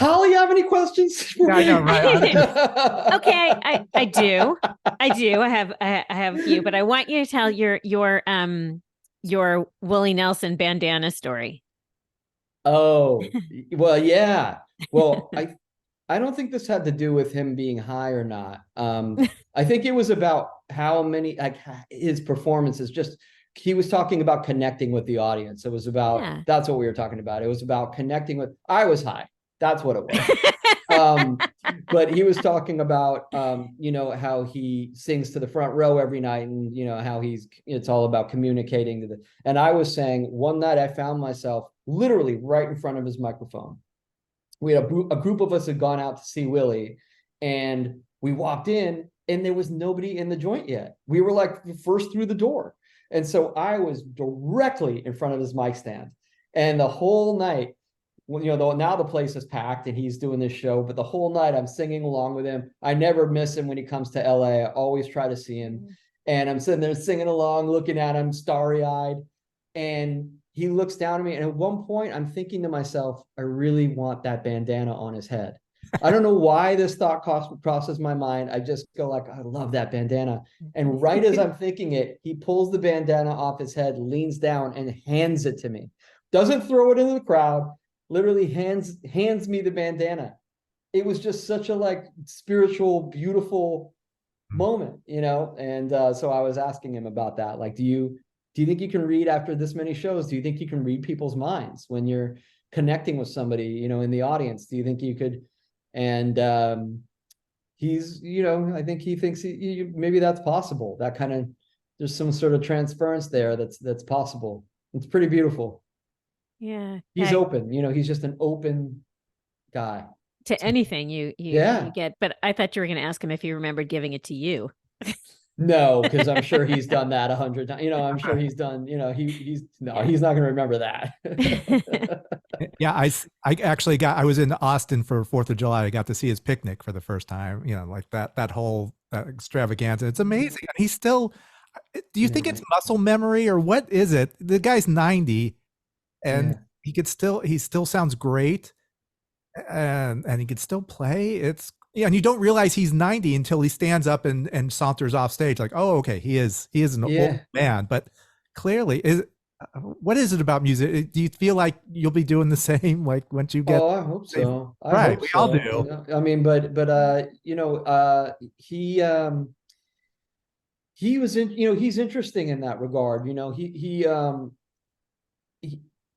Holly have any questions for Yeah, me? I know, right? Okay, I do. I have a few, but I want you to tell your Willie Nelson bandana story. Oh, well, yeah. Well, I don't think this had to do with him being high or not. I think it was about how many, like, his performances. Just he was talking about connecting with the audience. It was about, Yeah. that's what we were talking about. It was about connecting with. I was high. That's what it was. Um, but he was talking about, how he sings to the front row every night, and how it's all about communicating to the. And I was saying one night I found myself literally right in front of his microphone. We had a group of us had gone out to see Willie, and we walked in, and there was nobody in the joint yet. We were like first through the door, and so I was directly in front of his mic stand, and the whole night. Now the place is packed and he's doing this show, but the whole night I'm singing along with him. I never miss him when he comes to LA. I always try to see him. And I'm sitting there singing along, looking at him, starry-eyed. And he looks down at me. And at one point, I'm thinking to myself, I really want that bandana on his head. I don't know why this thought crosses my mind. I just go like, I love that bandana. And right as I'm thinking it, he pulls the bandana off his head, leans down, and hands it to me. Doesn't throw it into the crowd. Literally hands me the bandana. It was just such a spiritual, beautiful moment, And so I was asking him about that. Like, do you think you can read after this many shows? Do you think you can read people's minds when you're connecting with somebody, in the audience? Do you think you could? And he's, I think he thinks maybe that's possible. That kind of, there's some sort of transference there that's possible. It's pretty beautiful. Yeah. He's open, he's just an open guy. To anything you get. But I thought you were going to ask him if he remembered giving it to you. No, because I'm sure he's done that 100 times. I'm sure he's done, he's not going to remember that. Yeah, I was in Austin for 4th of July. I got to see his picnic for the first time, like that whole extravaganza. It's amazing. And he's still, do you think it's muscle memory or what is it? The guy's 90 and he still sounds great and he could still play. And you don't realize he's 90 until he stands up and saunters off stage like, oh, okay, he is an old man, but clearly what is it about music? Do you feel like you'll be doing the same like once you get? Oh, I hope so. Right, we all do. I mean, but he was he's interesting in that regard.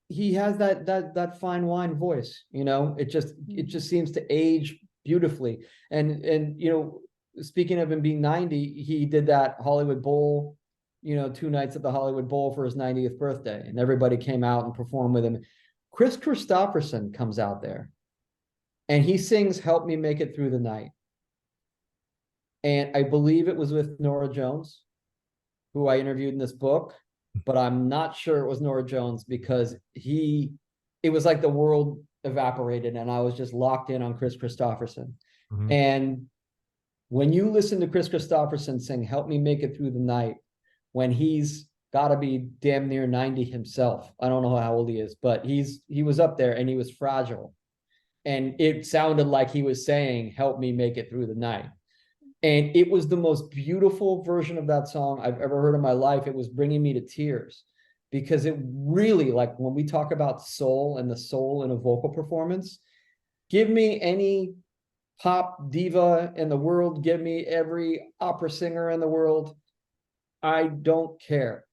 He has that fine wine voice. It just seems to age beautifully. And speaking of him being 90, he did that Hollywood Bowl, 2 nights at the Hollywood Bowl for his 90th birthday, and everybody came out and performed with him. Kris Kristofferson comes out there and he sings "Help Me Make It Through the Night." And I believe it was with Norah Jones, who I interviewed in this book, but I'm not sure it was Norah Jones because it was like the world evaporated and I was just locked in on Kris Kristofferson. Mm-hmm. And when you listen to Kris Kristofferson sing "Help Me Make It Through the Night," when he's got to be damn near 90 himself, I don't know how old he is, but he was up there and he was fragile. And it sounded like he was saying, "Help me make it through the night." And it was the most beautiful version of that song I've ever heard in my life. It was bringing me to tears because it really, like when we talk about soul and the soul in a vocal performance, give me any pop diva in the world, give me every opera singer in the world. I don't care.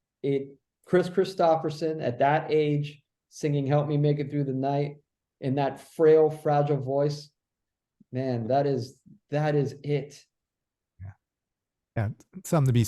Kris Kristofferson at that age singing "Help Me Make It Through the Night" in that frail, fragile voice, man, that is it. Yeah, something to be